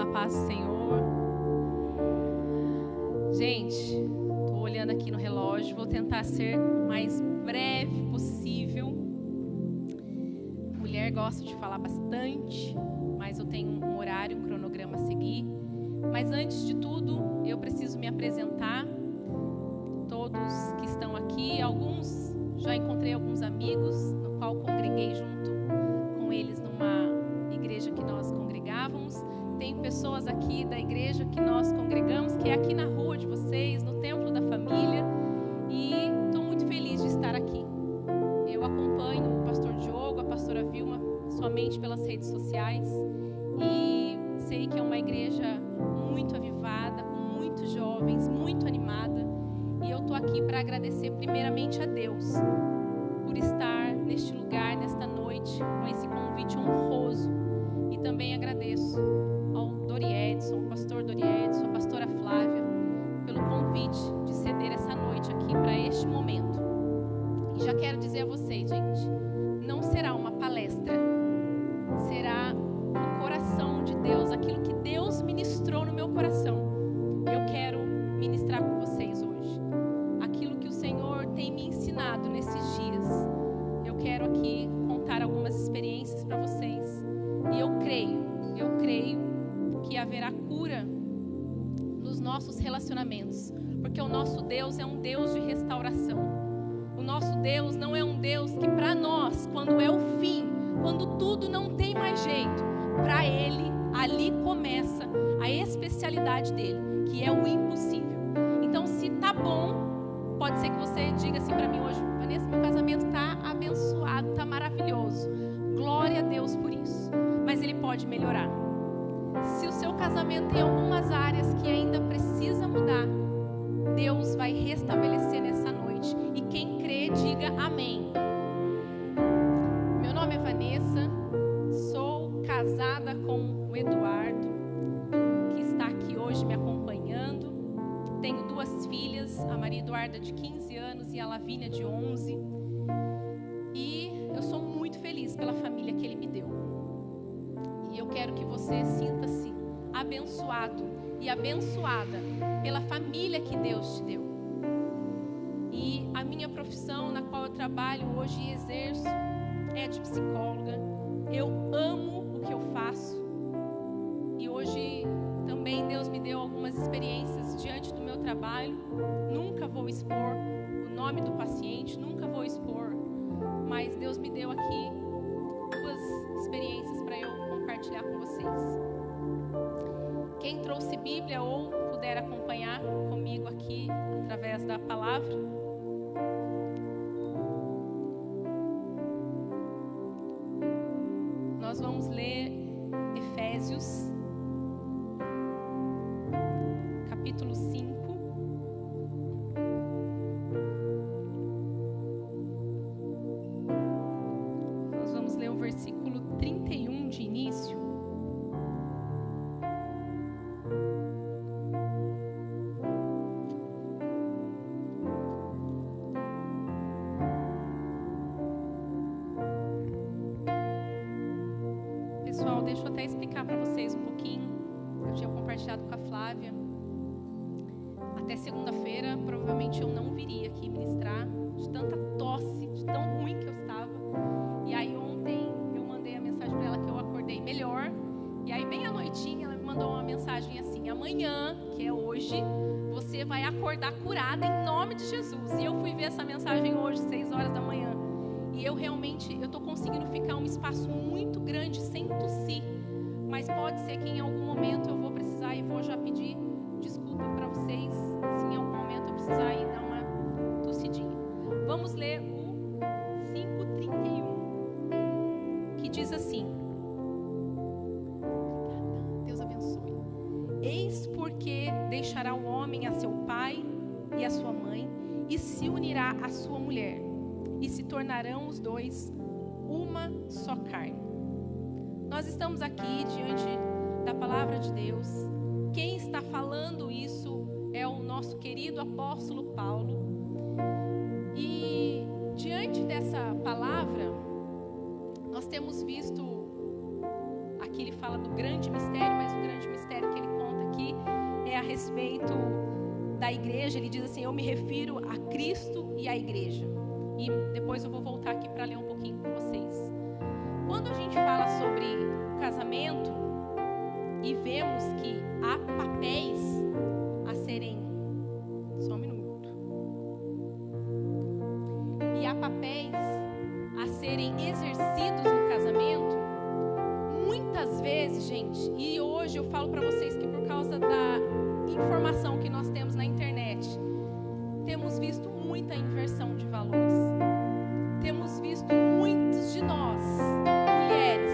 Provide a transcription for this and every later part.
A paz do Senhor. Gente, estou olhando aqui no relógio, vou tentar ser o mais breve possível. Mulher gosta de falar bastante, mas eu tenho um horário, um cronograma a seguir. Mas antes de tudo, eu preciso me apresentar. Todos que estão aqui, alguns, já encontrei alguns amigos, no qual congreguei junto com eles numa igreja que nós congregávamos. Tem pessoas aqui da igreja que nós congregamos, que é aqui na rua de vocês, no Templo da Família. E estou muito feliz de estar aqui. Eu acompanho o pastor Diogo, a pastora Vilma, somente pelas redes sociais. E sei que é uma igreja muito avivada, com muitos jovens, muito animada. E eu estou aqui para agradecer primeiramente a Deus por estar neste lugar, nesta noite, com esse convite honroso. E também agradeço ao Doriedson, ao pastor Doriedson, à pastora Flávia, pelo convite de ceder essa noite aqui para este momento. E já quero dizer a vocês, gente, não será uma palestra, será o coração de Deus, aquilo que Deus ministrou no meu coração. Eu quero ministrar com vocês hoje. Aquilo que o Senhor tem me ensinado nesses dias. Eu quero aqui contar algumas experiências para vocês. E eu creio que haverá cura nos nossos relacionamentos. Porque o nosso Deus é um Deus de restauração. O nosso Deus não é um Deus que para nós, quando é o fim, quando tudo não tem mais jeito, para Ele, ali começa a especialidade dele, que é o impossível. Então, se tá bom, pode ser que você diga assim para mim hoje: Vanessa, meu casamento tá abençoado, tá maravilhoso. Glória a Deus por isso. Mas ele pode melhorar. Se o seu casamento tem algumas áreas que ainda precisa mudar, Deus vai restabelecer nessa noite. E quem crê, diga amém. Meu nome é Vanessa, sou casada com o Eduardo, que está aqui hoje me acompanhando. Tenho duas filhas, a Maria Eduarda de 15 anos e a Lavínia de 11. E eu sou muito feliz pela família que Ele me deu. E eu quero que você sinta-se abençoado e abençoada pela família que Deus te deu. E a minha profissão na qual eu trabalho hoje e exerço é de psicóloga. Eu amo o que eu faço. E hoje também Deus me deu algumas experiências diante do meu trabalho. Nunca vou expor o nome do paciente, nunca vou expor. Mas Deus me deu aqui duas experiências para eu compartilhar com vocês. Quem trouxe Bíblia ou puder acompanhar comigo aqui através da palavra. Nós vamos ler Efésios, capítulo 5. Nós vamos ler o versículo 31 de início. Pessoal, deixa eu até explicar para vocês um pouquinho. Eu tinha compartilhado com a Flávia. Até segunda-feira, provavelmente eu não viria aqui ministrar, de tanta tosse, de tão ruim que eu estava. E aí ontem eu mandei a mensagem para ela que eu acordei melhor. E aí bem à noitinha ela me mandou uma mensagem assim: amanhã, que é hoje, você vai acordar curada em nome de Jesus. E eu fui ver essa mensagem hoje, 6 horas da manhã. E eu realmente, eu estou conseguindo ficar um espaço muito grande sem tossir. Mas pode ser que em algum momento eu vou precisar e vou já pedir desculpa para vocês, se em algum momento eu precisar ir dar uma tossidinha. Vamos ler o 5:31, que diz assim: Deus abençoe. Eis porque deixará o homem a seu pai e a sua mãe, e se unirá à sua mulher, e se tornarão os dois uma só carne. Nós estamos aqui diante da palavra de Deus. Quem está falando isso é o nosso querido apóstolo Paulo. E diante dessa palavra, nós temos visto, aqui ele fala do grande mistério, mas o grande mistério respeito da igreja, ele diz assim: eu me refiro a Cristo e à igreja. E depois eu vou voltar aqui para ler um pouquinho com vocês. Quando a gente fala sobre casamento e vemos que há papéis a serem... Só um minuto. E há papéis a serem exercidos no casamento, muitas vezes, gente, e hoje eu falo para vocês que por causa da informação que nós temos na internet, temos visto muita inversão de valores. Temos visto muitos de nós, mulheres,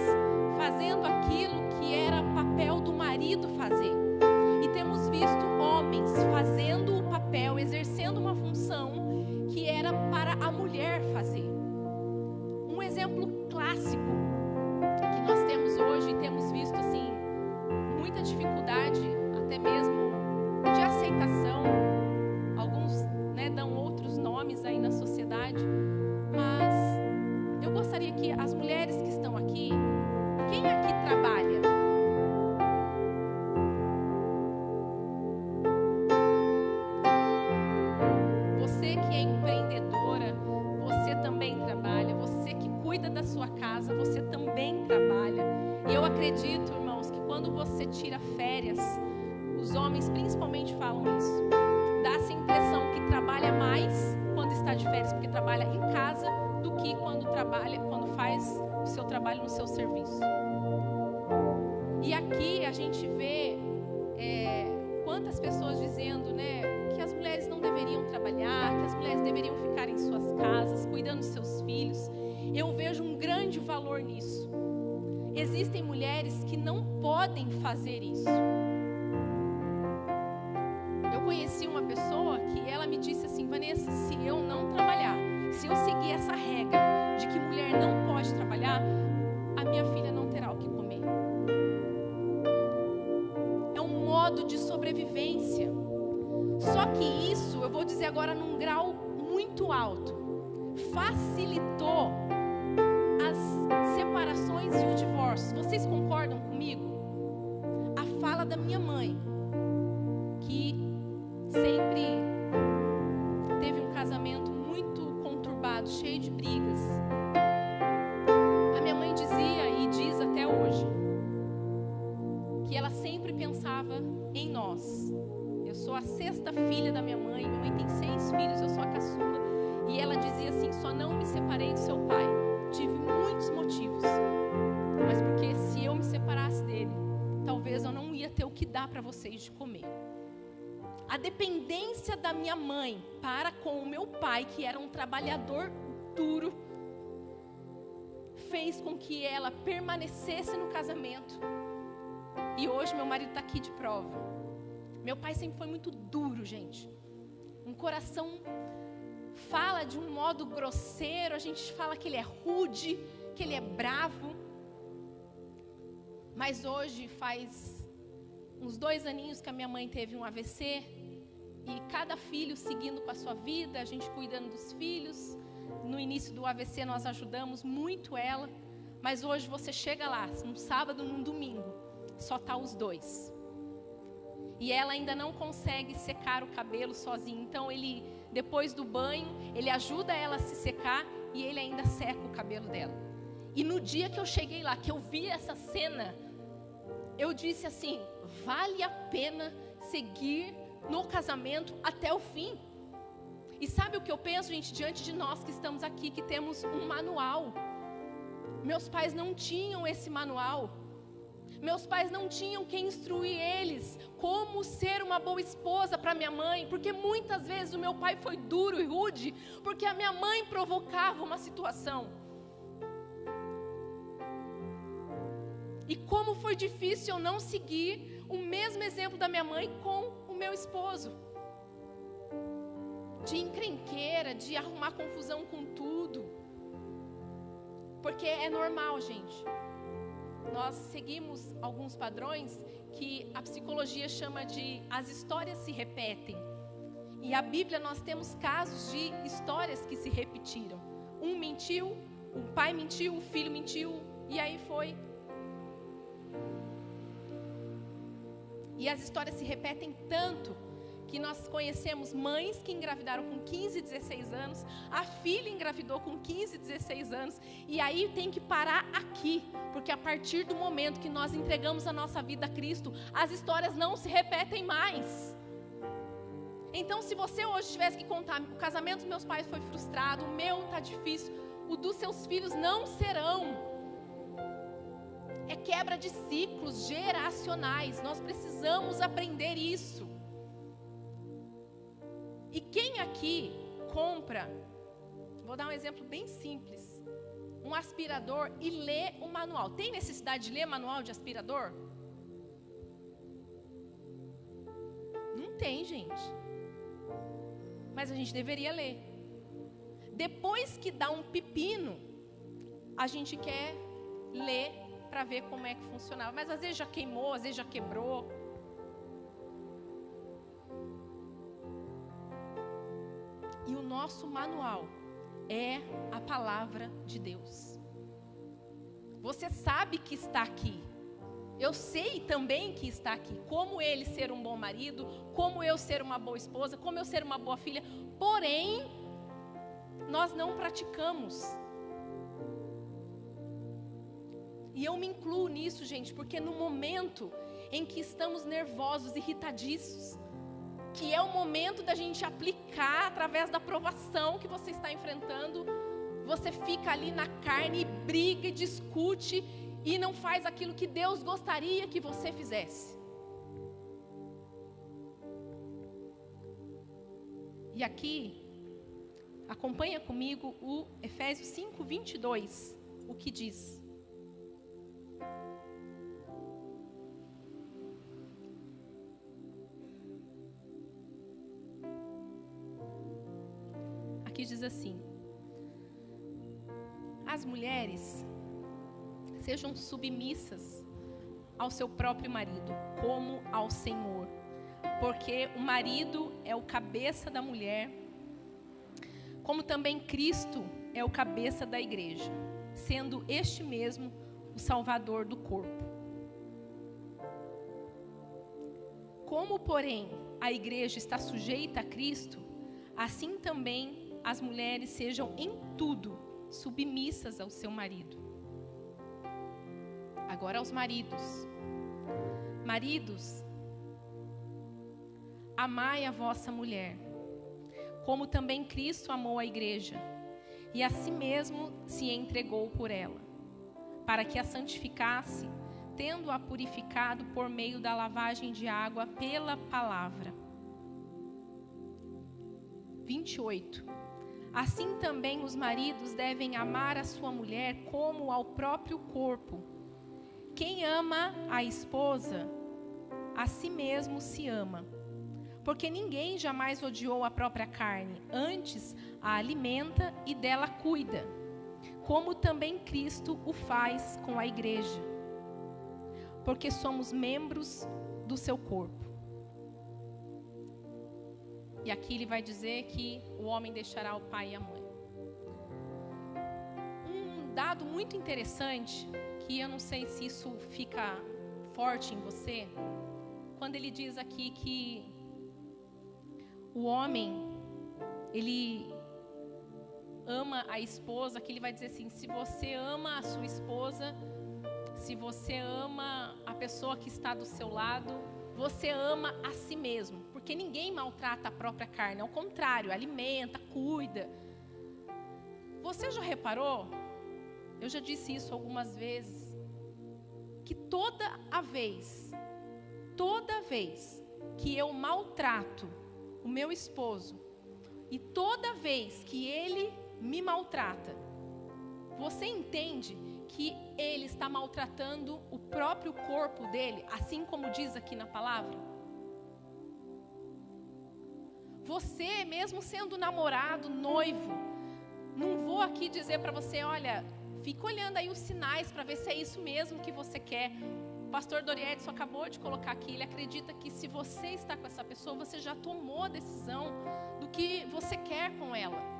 fazendo aquilo que era papel do marido fazer. E temos visto homens fazendo o papel, exercendo uma função que era para a mulher fazer. Um exemplo clássico que nós temos hoje, e temos visto assim, muita dificuldade, até mesmo de aceitação. Alguns, né, dão outros nomes aí na sociedade, mas eu gostaria que as mulheres que estão aqui, quem aqui trabalha? Você que é empreendedora, você também trabalha. Você que cuida da sua casa, você também trabalha. E eu acredito, irmãos, que quando você tira férias, os homens principalmente falam isso, dá-se a impressão que trabalha mais quando está de férias, porque trabalha em casa, do que quando faz o seu trabalho no seu serviço. E aqui a gente vê quantas pessoas dizendo, né, que as mulheres não deveriam trabalhar, que as mulheres deveriam ficar em suas casas, cuidando dos seus filhos. Eu vejo um grande valor nisso. Existem mulheres que não podem fazer isso. Eu conheci uma pessoa que ela me disse assim: Vanessa, se eu não trabalhar, se eu seguir essa regra de que mulher não pode trabalhar, a minha filha não terá o que comer. É um modo de sobrevivência. Só que isso, eu vou dizer agora num grau muito alto, facilitou as separações e o divórcio. Vocês concordam comigo? A fala da minha mãe, que sempre teve um casamento muito conturbado, cheio de brigas. A minha mãe dizia, e diz até hoje, que ela sempre pensava em nós. Eu sou a 6ª filha da minha mãe tem 6 filhos, eu sou a caçula. E ela dizia assim: só não me separei do seu pai. Tive muitos motivos, mas porque se eu me separasse dele, talvez eu não ia ter o que dar para vocês de comer. A dependência da minha mãe para com o meu pai, que era um trabalhador duro, fez com que ela permanecesse no casamento. E hoje meu marido está aqui de prova. Meu pai sempre foi muito duro, gente. Um coração, fala de um modo grosseiro, a gente fala que ele é rude, que ele é bravo. Mas hoje faz uns 2 aninhos que a minha mãe teve um AVC. E cada filho seguindo com a sua vida, a gente cuidando dos filhos. No início do AVC nós ajudamos muito ela. Mas hoje você chega lá, num sábado, num domingo, só tá os 2. E ela ainda não consegue secar o cabelo sozinha. Então ele, depois do banho, ele ajuda ela a se secar e ele ainda seca o cabelo dela. E no dia que eu cheguei lá, que eu vi essa cena, eu disse assim: vale a pena seguir no casamento até o fim. E sabe o que eu penso, gente, diante de nós que estamos aqui, que temos um manual. Meus pais não tinham esse manual. Meus pais não tinham quem instruir eles como ser uma boa esposa para minha mãe, porque muitas vezes o meu pai foi duro e rude, porque a minha mãe provocava uma situação. E como foi difícil eu não seguir o mesmo exemplo da minha mãe com o meu esposo. De encrenqueira, de arrumar confusão com tudo. Porque é normal, gente. Nós seguimos alguns padrões que a psicologia chama de as histórias se repetem. E a Bíblia nós temos casos de histórias que se repetiram. Um mentiu, o pai mentiu, o filho mentiu, e aí foi. E as histórias se repetem tanto que nós conhecemos mães que engravidaram com 15, 16 anos, a filha engravidou com 15, 16 anos, e aí tem que parar aqui, porque a partir do momento que nós entregamos a nossa vida a Cristo, as histórias não se repetem mais. Então, se você hoje tivesse que contar, o casamento dos meus pais foi frustrado, o meu está difícil, o dos seus filhos não serão. É quebra de ciclos geracionais, nós precisamos aprender isso. E quem aqui compra, vou dar um exemplo bem simples, um aspirador e lê o manual. Tem necessidade de ler manual de aspirador? Não tem, gente. Mas a gente deveria ler. Depois que dá um pepino, a gente quer ler para ver como é que funcionava. Mas às vezes já queimou, às vezes já quebrou. E o nosso manual é a palavra de Deus. Você sabe que está aqui. Eu sei também que está aqui. Como ele ser um bom marido, como eu ser uma boa esposa, como eu ser uma boa filha. Porém, nós não praticamos. E eu me incluo nisso, gente, porque no momento em que estamos nervosos, irritadiços, que é o momento da gente aplicar através da provação que você está enfrentando, você fica ali na carne e briga e discute e não faz aquilo que Deus gostaria que você fizesse. E aqui, acompanha comigo o Efésios 5:22, o que diz. Aqui diz assim: as mulheres sejam submissas ao seu próprio marido, como ao Senhor, porque o marido é o cabeça da mulher, como também Cristo é o cabeça da igreja, sendo este mesmo o Salvador do corpo. Como, porém, a igreja está sujeita a Cristo, assim também as mulheres sejam em tudo submissas ao seu marido. Agora aos maridos. Maridos, amai a vossa mulher, como também Cristo amou a igreja, e a si mesmo se entregou por ela, para que a santificasse, tendo-a purificado por meio da lavagem de água pela palavra. 28. Assim também os maridos devem amar a sua mulher como ao próprio corpo. Quem ama a esposa, a si mesmo se ama. Porque ninguém jamais odiou a própria carne, antes a alimenta e dela cuida, como também Cristo o faz com a igreja, porque somos membros do seu corpo. E aqui ele vai dizer que o homem deixará o pai e a mãe. Um dado muito interessante, que eu não sei se isso fica forte em você, quando ele diz aqui que o homem, ele ama a esposa, que ele vai dizer assim: se você ama a sua esposa, se você ama a pessoa que está do seu lado, você ama a si mesmo, porque ninguém maltrata a própria carne, ao contrário, alimenta, cuida. Você já reparou? Eu já disse isso algumas vezes, que toda vez que eu maltrato o meu esposo, e toda vez que ele me maltrata, você entende que ele está maltratando o próprio corpo dele, assim como diz aqui na palavra? Você, mesmo sendo namorado, noivo, não vou aqui dizer para você: olha, fica olhando aí os sinais para ver se é isso mesmo que você quer. O pastor Doriedson acabou de colocar aqui, ele acredita que se você está com essa pessoa, você já tomou a decisão do que você quer com ela.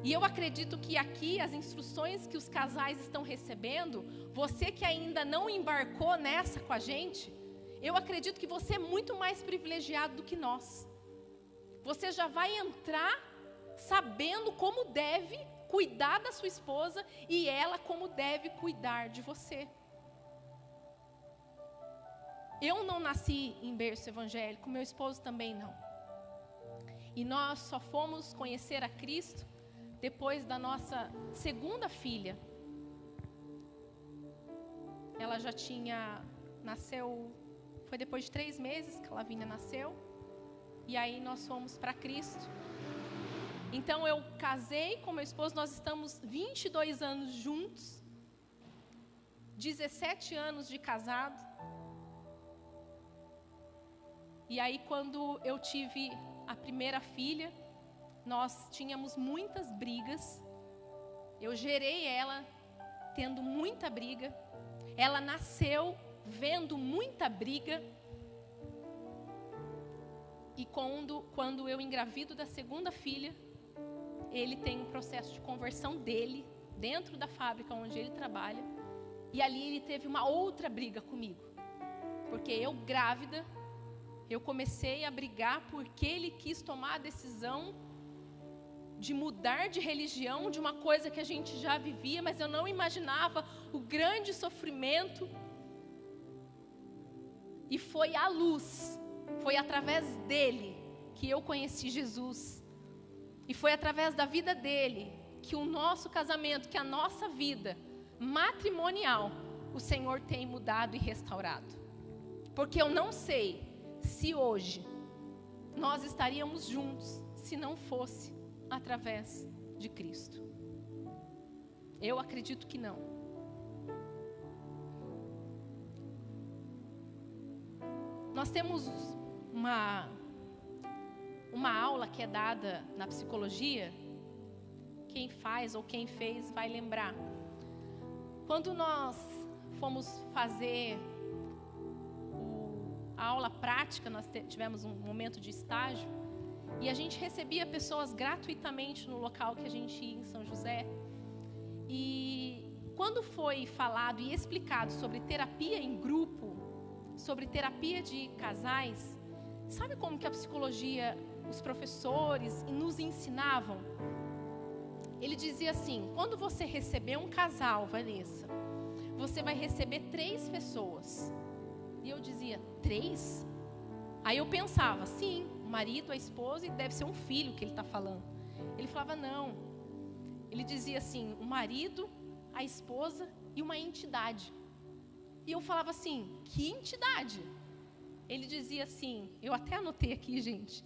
E eu acredito que aqui as instruções que os casais estão recebendo, você que ainda não embarcou nessa com a gente, eu acredito que você é muito mais privilegiado do que nós. Você já vai entrar sabendo como deve cuidar da sua esposa e ela como deve cuidar de você. Eu não nasci em berço evangélico, meu esposo também não. E nós só fomos conhecer a Cristo depois da nossa segunda filha. Ela já nasceu, foi depois de 3 meses que a Lavínia nasceu. E aí nós fomos para Cristo. Então eu casei com meu esposo, nós estamos 22 anos juntos. 17 anos de casado. E aí quando eu tive a primeira filha, nós tínhamos muitas brigas. Eu gerei ela tendo muita briga. Ela nasceu vendo muita briga. E quando eu engravido da segunda filha, ele tem um processo de conversão dele, dentro da fábrica onde ele trabalha. E ali ele teve uma outra briga comigo. Porque eu grávida, eu comecei a brigar porque ele quis tomar a decisão de mudar de religião, de uma coisa que a gente já vivia, mas eu não imaginava o grande sofrimento. E foi a luz, foi através dele que eu conheci Jesus. E foi através da vida dele que o nosso casamento, que a nossa vida matrimonial, o Senhor tem mudado e restaurado. Porque eu não sei se hoje nós estaríamos juntos se não fosse através de Cristo. Eu acredito que não. Nós temos uma aula que é dada na psicologia. Quem faz ou quem fez vai lembrar. Quando nós fomos fazer a aula prática, nós tivemos um momento de estágio e a gente recebia pessoas gratuitamente no local que a gente ia em São José. E quando foi falado e explicado sobre terapia em grupo, sobre terapia de casais, sabe como que a psicologia, os professores nos ensinavam? Ele dizia assim: quando você receber um casal, Vanessa, você vai receber 3 pessoas. E eu dizia, 3? Aí eu pensava, sim, o marido, a esposa, e deve ser um filho que ele está falando. Ele falava, não. Ele dizia assim, o marido, a esposa e uma entidade. E eu falava assim, que entidade? Ele dizia assim, eu até anotei aqui, gente.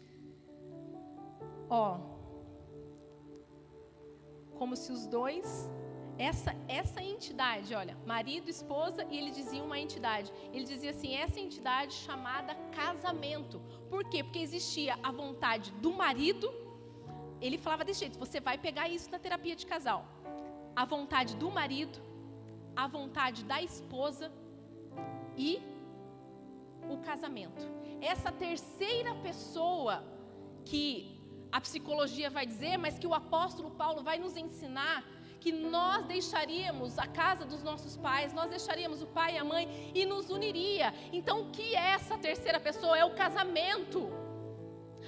Como se os dois, essa entidade, olha, marido, esposa, e ele dizia uma entidade. Ele dizia assim, essa entidade chamada casamento. Por quê? Porque existia a vontade do marido. Ele falava desse jeito, você vai pegar isso na terapia de casal. A vontade do marido, a vontade da esposa e o casamento. Essa terceira pessoa que a psicologia vai dizer, mas que o apóstolo Paulo vai nos ensinar, que nós deixaríamos a casa dos nossos pais, nós deixaríamos o pai e a mãe e nos uniria. Então o que é essa terceira pessoa? É o casamento.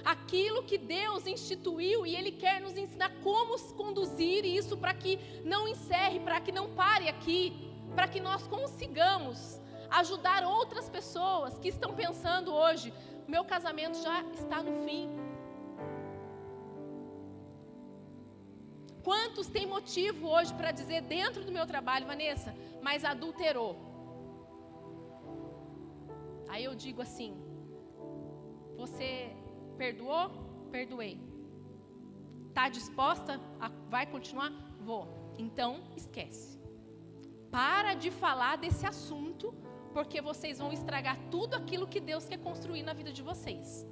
Aquilo que Deus instituiu e Ele quer nos ensinar como conduzir isso para que não encerre, para que não pare aqui, para que nós consigamos ajudar outras pessoas que estão pensando hoje, meu casamento já está no fim. Quantos têm motivo hoje para dizer dentro do meu trabalho, Vanessa, mas adulterou? Aí eu digo assim, você perdoou? Perdoei. Está disposta? Vai continuar? Vou. Então, esquece. Para de falar desse assunto, porque vocês vão estragar tudo aquilo que Deus quer construir na vida de vocês.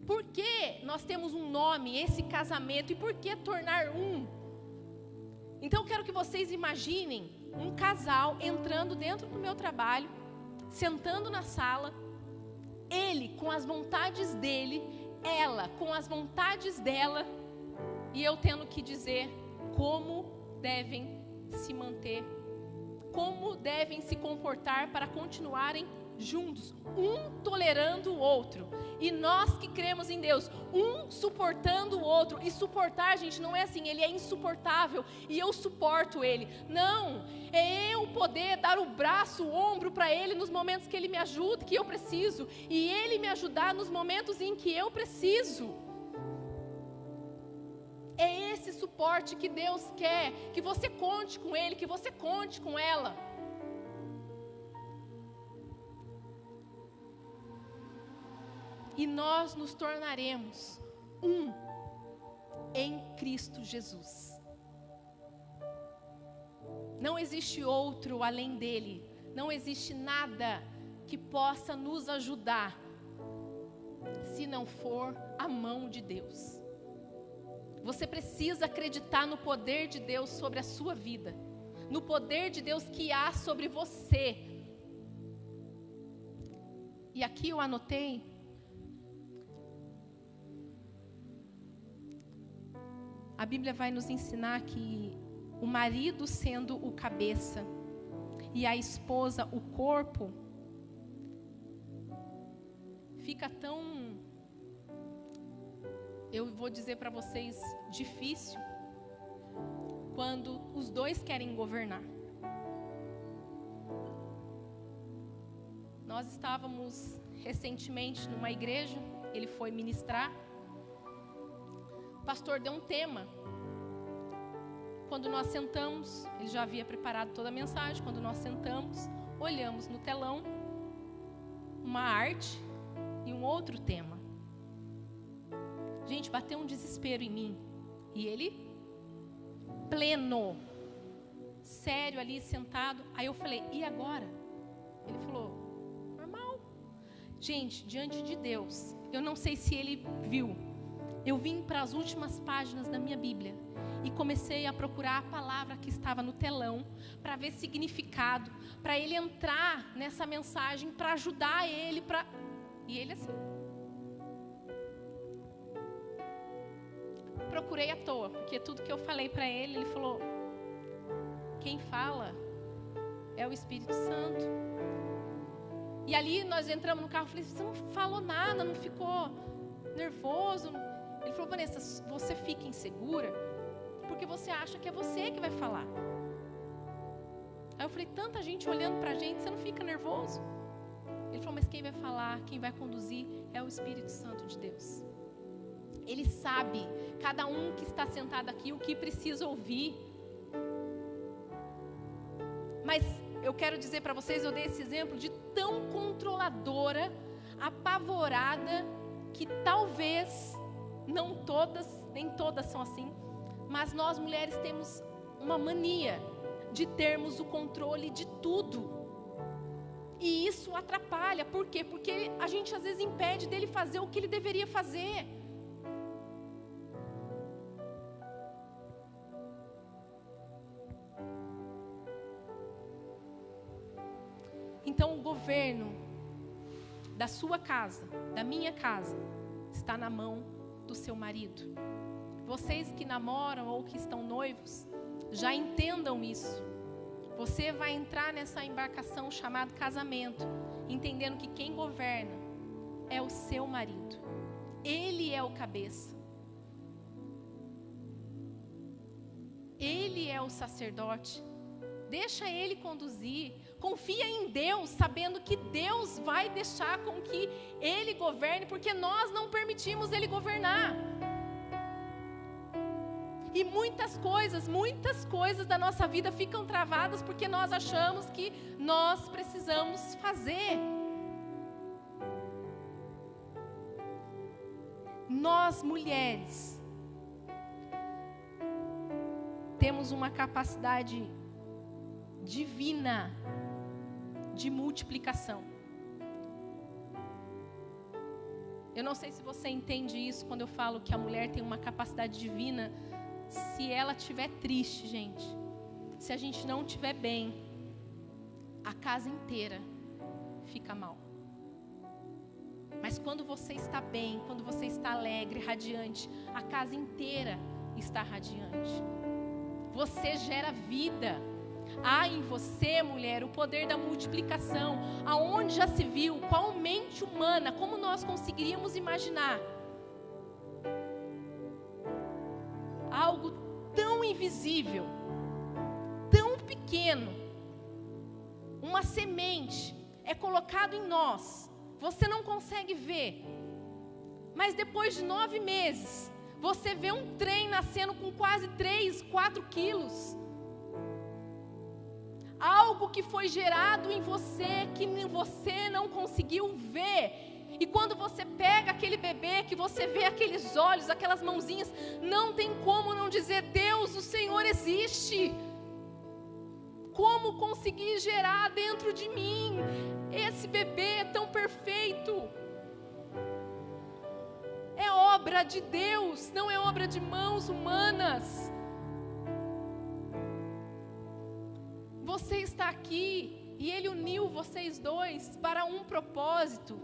Por que nós temos um nome, esse casamento, e por que tornar um? Então eu quero que vocês imaginem um casal entrando dentro do meu trabalho, sentando na sala, ele com as vontades dele, ela com as vontades dela, e eu tendo que dizer como devem se manter, como devem se comportar para continuarem juntos, um tolerando o outro. E nós que cremos em Deus, um suportando o outro. E suportar, gente, não é assim, ele é insuportável e eu suporto ele. Não, é eu poder dar o braço, o ombro para ele nos momentos que ele me ajuda, que eu preciso, e ele me ajudar nos momentos em que eu preciso. É esse suporte que Deus quer, que você conte com ele, que você conte com ela. E nós nos tornaremos um em Cristo Jesus. Não existe outro além dele. Não existe nada que possa nos ajudar se não for a mão de Deus. Você precisa acreditar no poder de Deus sobre a sua vida, no poder de Deus que há sobre você. E aqui eu anotei a Bíblia vai nos ensinar que o marido sendo o cabeça e a esposa o corpo, fica tão, eu vou dizer para vocês, difícil quando os dois querem governar. Nós estávamos recentemente numa igreja, ele foi ministrar. O pastor deu um tema. Quando nós sentamos, ele já havia preparado toda a mensagem. Quando nós sentamos, olhamos no telão uma arte e um outro tema. Gente, bateu um desespero em mim. E ele, pleno, sério ali, sentado. Aí eu falei, e agora? Ele falou, normal. Gente, diante de Deus, eu não sei se ele viu. Eu vim para as últimas páginas da minha Bíblia e comecei a procurar a palavra que estava no telão para ver significado, para ele entrar nessa mensagem, para ajudar ele, e ele assim. Procurei à toa, porque tudo que eu falei para ele, ele falou, quem fala é o Espírito Santo. E ali nós entramos no carro, eu falei, você não falou nada, não ficou nervoso? Ele falou, Vanessa, você fica insegura porque você acha que é você que vai falar. Aí eu falei, tanta gente olhando pra gente, você não fica nervoso? Ele falou, mas quem vai falar, quem vai conduzir é o Espírito Santo de Deus. Ele sabe, cada um que está sentado aqui, o que precisa ouvir. Mas eu quero dizer para vocês, eu dei esse exemplo de tão controladora, apavorada, que talvez, não todas, nem todas são assim, mas nós mulheres temos uma mania de termos o controle de tudo. E isso atrapalha, por quê? Porque a gente às vezes impede dele fazer o que ele deveria fazer. Então o governo da sua casa, da minha casa, está na mão do seu marido. Vocês que namoram ou que estão noivos, já entendam isso. Você vai entrar nessa embarcação chamada casamento, entendendo que quem governa é o seu marido. Ele é o cabeça. Ele é o sacerdote. Deixa ele conduzir. Confia em Deus, sabendo que Deus vai deixar com que ele governe, porque nós não permitimos ele governar. E muitas coisas da nossa vida ficam travadas porque nós achamos que nós precisamos fazer. Nós, mulheres, temos uma capacidade divina de multiplicação. Eu não sei se você entende isso quando eu falo que a mulher tem uma capacidade divina. Se ela estiver triste, gente, se a gente não estiver bem, a casa inteira fica mal. Mas quando você está bem, quando você está alegre, radiante, a casa inteira está radiante. Você gera vida. Há em você, mulher, o poder da multiplicação. Aonde já se viu, qual mente humana, como nós conseguiríamos imaginar algo tão invisível, tão pequeno, uma semente é colocado em nós, você não consegue ver, mas depois de 9 meses, você vê um trem nascendo com quase 3, 4 quilos. Algo que foi gerado em você, que você não conseguiu ver. E quando você pega aquele bebê, que você vê aqueles olhos, aquelas mãozinhas, não tem como não dizer: Deus, o Senhor existe. Como conseguir gerar dentro de mim esse bebê tão perfeito? É obra de Deus, não é obra de mãos humanas. Você está aqui e Ele uniu vocês dois para um propósito.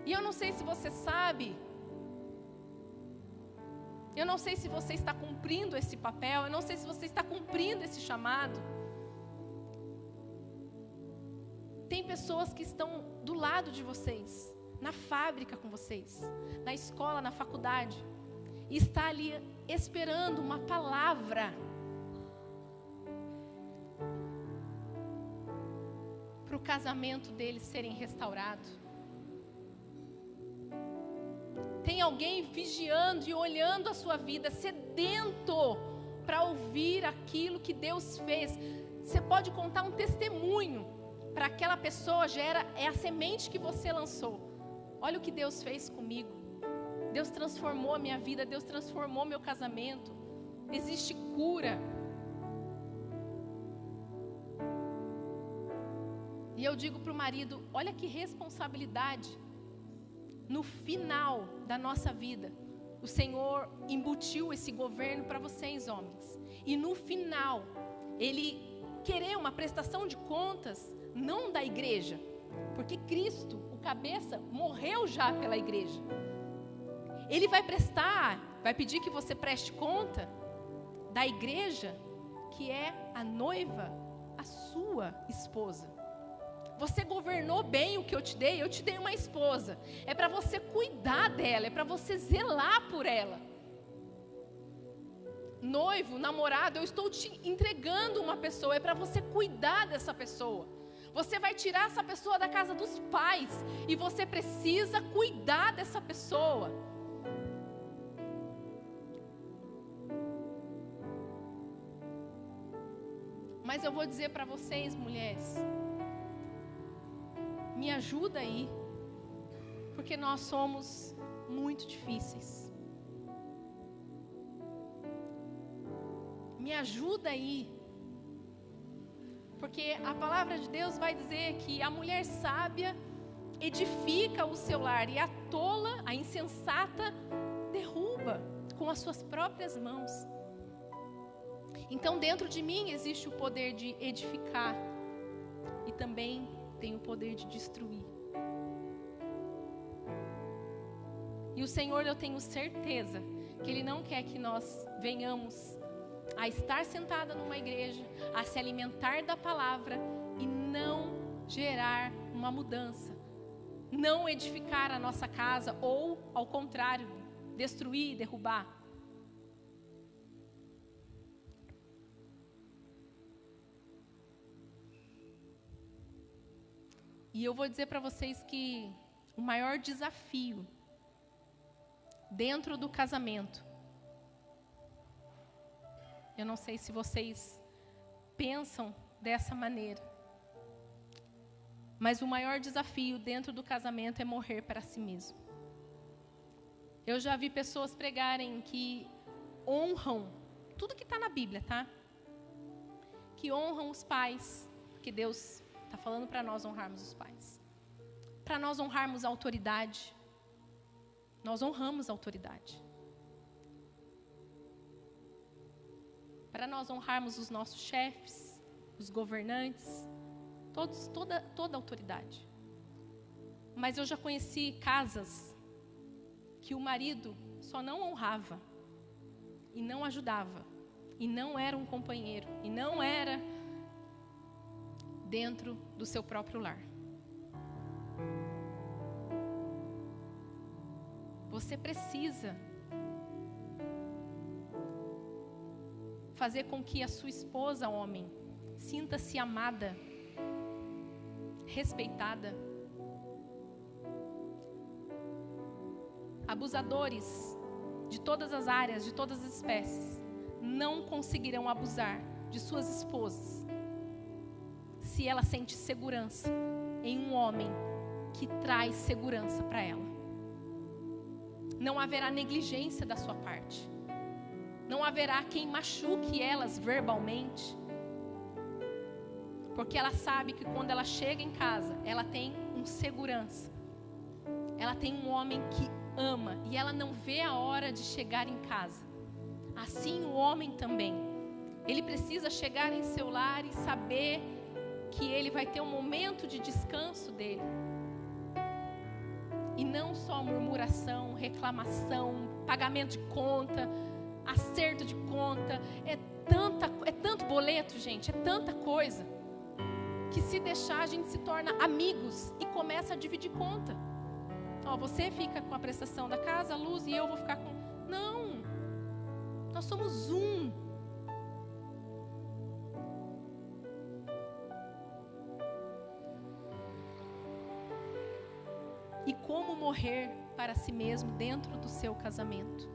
E eu não sei se você sabe, eu não sei se você está cumprindo esse papel, eu não sei se você está cumprindo esse chamado. Tem pessoas que estão do lado de vocês, na fábrica com vocês, na escola, na faculdade, e está ali esperando uma palavra para o casamento deles serem restaurado. Tem alguém vigiando e olhando a sua vida, sedento para ouvir aquilo que Deus fez. Você pode contar um testemunho para aquela pessoa, é a semente que você lançou. Olha o que Deus fez comigo. Deus transformou a minha vida, Deus transformou meu casamento. Existe cura. E eu digo para o marido: olha que responsabilidade. No final da nossa vida, o Senhor embutiu esse governo para vocês, homens. E no final, Ele querer uma prestação de contas, não da igreja, porque Cristo, o cabeça, morreu já pela igreja. Ele vai pedir que você preste conta da igreja, que é a noiva, a sua esposa. Você governou bem o que eu te dei uma esposa. É para você cuidar dela, é para você zelar por ela. Noivo, namorado, eu estou te entregando uma pessoa, é para você cuidar dessa pessoa. Você vai tirar essa pessoa da casa dos pais e você precisa cuidar dessa pessoa. Mas eu vou dizer para vocês, mulheres, me ajuda aí, porque nós somos muito difíceis. Me ajuda aí, porque a palavra de Deus vai dizer que a mulher sábia edifica o seu lar e a tola, a insensata, derruba com as suas próprias mãos. Então dentro de mim existe o poder de edificar e também tem o poder de destruir. E o Senhor, eu tenho certeza que Ele não quer que nós venhamos a estar sentada numa igreja, a se alimentar da palavra e não gerar uma mudança, não edificar a nossa casa ou, ao contrário, destruir e derrubar. E eu vou dizer para vocês que o maior desafio dentro do casamento, eu não sei se vocês pensam dessa maneira, mas o maior desafio dentro do casamento é morrer para si mesmo. Eu já vi pessoas pregarem que honram tudo que está na Bíblia, tá? Que honram os pais, que Deus está falando para nós honrarmos os pais. Para nós honrarmos a autoridade. Nós honramos a autoridade. Para nós honrarmos os nossos chefes, os governantes, toda a autoridade. Mas eu já conheci casas que o marido só não honrava e não ajudava e não era um companheiro e não era dentro do seu próprio lar. Você precisa fazer com que a sua esposa, homem, sinta-se amada, respeitada. Abusadores de todas as áreas, de todas as espécies, não conseguirão abusar de suas esposas se ela sente segurança em um homem que traz segurança para ela. Não haverá negligência da sua parte. Não haverá quem machuque elas verbalmente. Porque ela sabe que quando ela chega em casa, ela tem um segurança. Ela tem um homem que ama e ela não vê a hora de chegar em casa. Assim o homem também. Ele precisa chegar em seu lar e saber que ele vai ter um momento de descanso dele. E não só murmuração, reclamação, pagamento de conta, acerto de conta. É tanto boleto, gente, é tanta coisa. Que se deixar a gente se torna amigos e começa a dividir conta. Ó, você fica com a prestação da casa, a luz, e eu vou ficar com... Não, nós somos um. E como morrer para si mesmo dentro do seu casamento?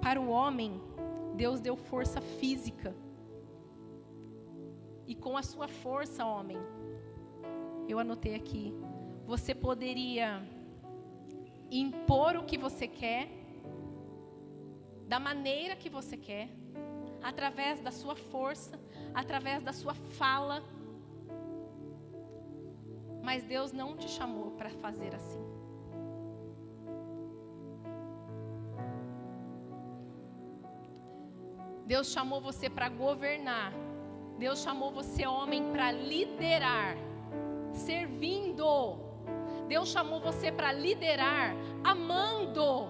Para o homem, Deus deu força física. E com a sua força, homem, eu anotei aqui, você poderia impor o que você quer, da maneira que você quer, através da sua força, através da sua fala. Mas Deus não te chamou para fazer assim. Deus chamou você para governar. Deus chamou você, homem, para liderar, servindo. Deus chamou você para liderar, amando.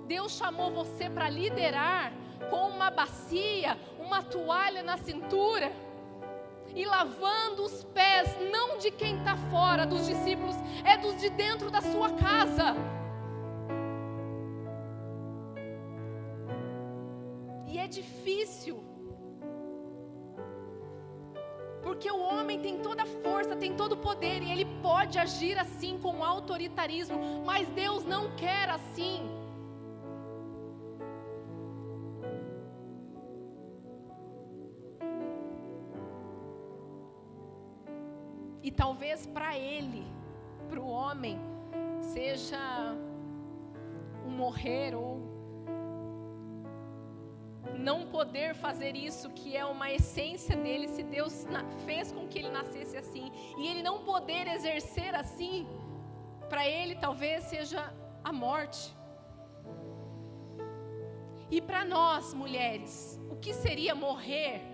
Deus chamou você para liderar com uma bacia, uma toalha na cintura e lavando os pés, não de quem está fora, dos discípulos, é dos de dentro da sua casa. E é difícil, porque o homem tem toda a força, tem todo o poder, e ele pode agir assim com autoritarismo, mas Deus não quer assim. E talvez para ele, para o homem, seja um morrer ou não poder fazer isso, que é uma essência dele, se Deus fez com que ele nascesse assim, e ele não poder exercer assim, para ele talvez seja a morte. E para nós, mulheres, o que seria morrer?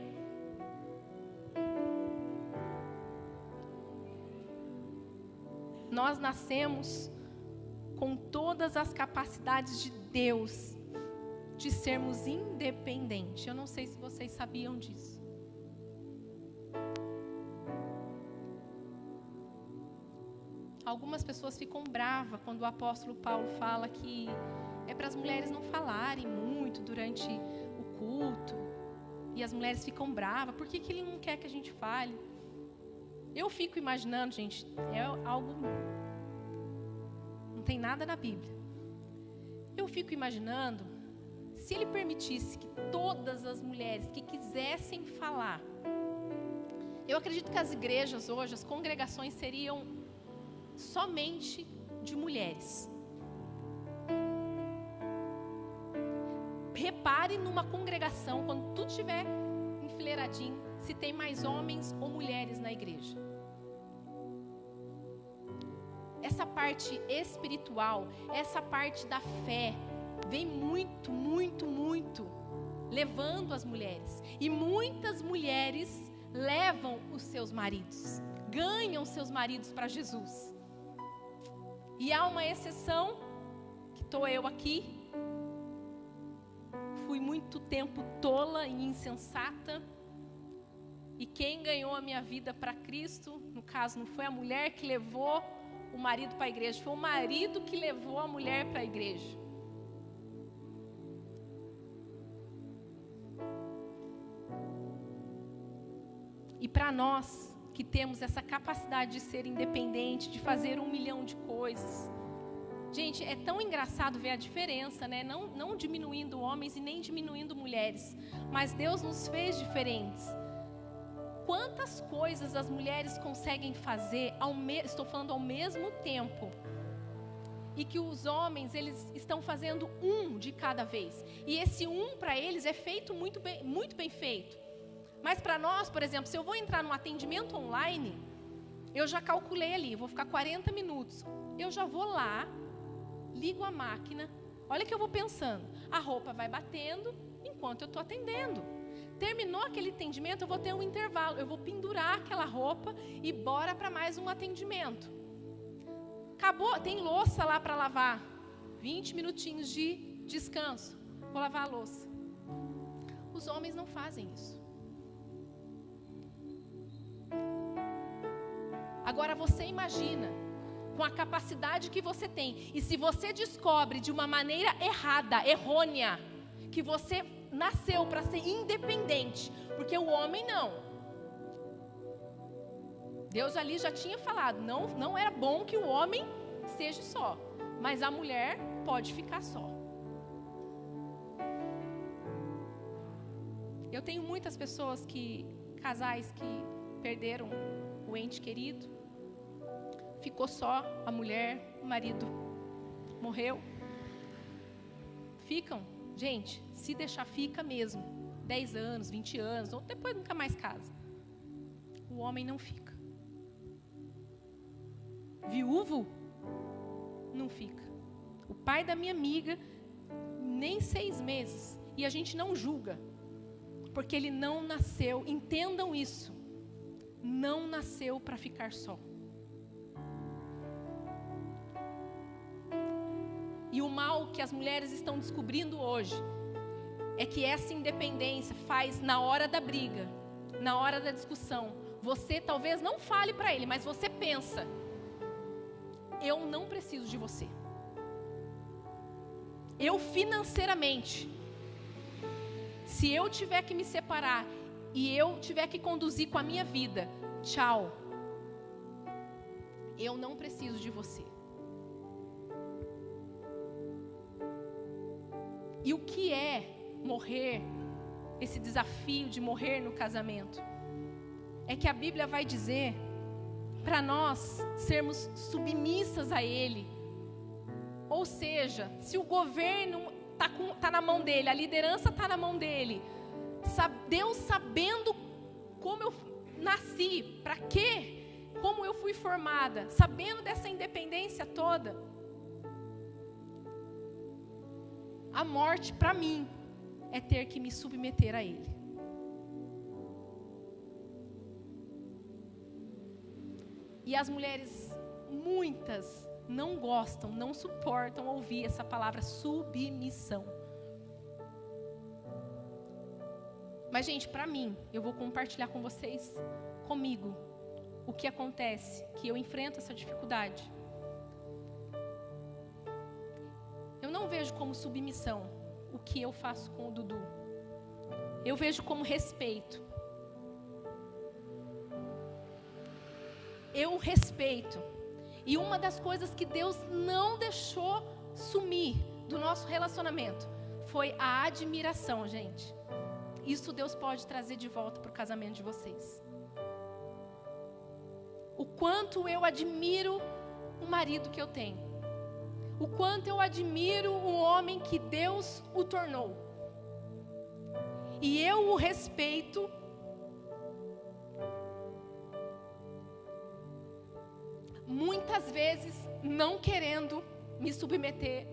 Nós nascemos com todas as capacidades de Deus de sermos independentes. Eu não sei se vocês sabiam disso. Algumas pessoas ficam bravas quando o apóstolo Paulo fala que é para as mulheres não falarem muito durante o culto. E as mulheres ficam bravas. Por que ele não quer que a gente fale? Eu fico imaginando, gente, é algo... Não tem nada na Bíblia. Eu fico imaginando, se ele permitisse que todas as mulheres que quisessem falar, eu acredito que as igrejas hoje, as congregações seriam somente de mulheres. Repare numa congregação, quando tudo estiver enfileiradinho, se tem mais homens ou mulheres na igreja. Essa parte espiritual, essa parte da fé, vem muito, muito, muito levando as mulheres. E muitas mulheres levam os seus maridos, ganham seus maridos para Jesus. E há uma exceção, que estou eu aqui. Fui muito tempo tola e insensata. E quem ganhou a minha vida para Cristo, no caso, não foi a mulher que levou o marido para a igreja, foi o marido que levou a mulher para a igreja. E para nós que temos essa capacidade de ser independente, de fazer 1 milhão de coisas. Gente, é tão engraçado ver a diferença, né? Não diminuindo homens e nem diminuindo mulheres, mas Deus nos fez diferentes. Quantas coisas as mulheres conseguem fazer, estou falando ao mesmo tempo, e que os homens, eles estão fazendo um de cada vez. E esse um para eles é feito muito bem feito. Mas para nós, por exemplo, se eu vou entrar num atendimento online, eu já calculei ali, vou ficar 40 minutos. Eu já vou lá, ligo a máquina, olha que eu vou pensando. A roupa vai batendo enquanto eu estou atendendo. Terminou aquele atendimento, eu vou ter um intervalo. Eu vou pendurar aquela roupa e bora para mais um atendimento. Acabou, tem louça lá para lavar. 20 minutinhos de descanso. Vou lavar a louça. Os homens não fazem isso. Agora você imagina, com a capacidade que você tem, e se você descobre de uma maneira errônea, que você nasceu para ser independente, porque o homem não. Deus ali já tinha falado, não era bom que o homem seja só, mas a mulher pode ficar só. Eu tenho muitas pessoas casais que perderam o ente querido, ficou só a mulher, o marido morreu. Ficam, gente, se deixar fica mesmo, 10 anos, 20 anos, ou depois nunca mais casa. O homem não fica. Viúvo, não fica. O pai da minha amiga, nem 6 meses, e a gente não julga, porque ele não nasceu, entendam isso, não nasceu para ficar só. E o mal que as mulheres estão descobrindo hoje é que essa independência faz na hora da briga, na hora da discussão. Você talvez não fale para ele, mas você pensa: eu não preciso de você. Eu financeiramente, se eu tiver que me separar e eu tiver que conduzir com a minha vida, tchau. Eu não preciso de você. E o que é morrer, esse desafio de morrer no casamento? É que a Bíblia vai dizer para nós sermos submissas a Ele. Ou seja, se o governo está na mão dele, a liderança está na mão dele, Deus sabendo como eu nasci, para quê, como eu fui formada, sabendo dessa independência toda, a morte para mim é ter que me submeter a Ele. E as mulheres, muitas, não gostam, não suportam ouvir essa palavra submissão. Mas, gente, para mim, eu vou compartilhar com vocês, comigo, o que acontece, que eu enfrento essa dificuldade. Eu não vejo como submissão o que eu faço com o Dudu. Eu vejo como respeito. Eu respeito. E uma das coisas que Deus não deixou sumir do nosso relacionamento foi a admiração, gente. Isso Deus pode trazer de volta para o casamento de vocês. O quanto eu admiro o marido que eu tenho. O quanto eu admiro o homem que Deus o tornou. E eu o respeito. Muitas vezes não querendo me submeter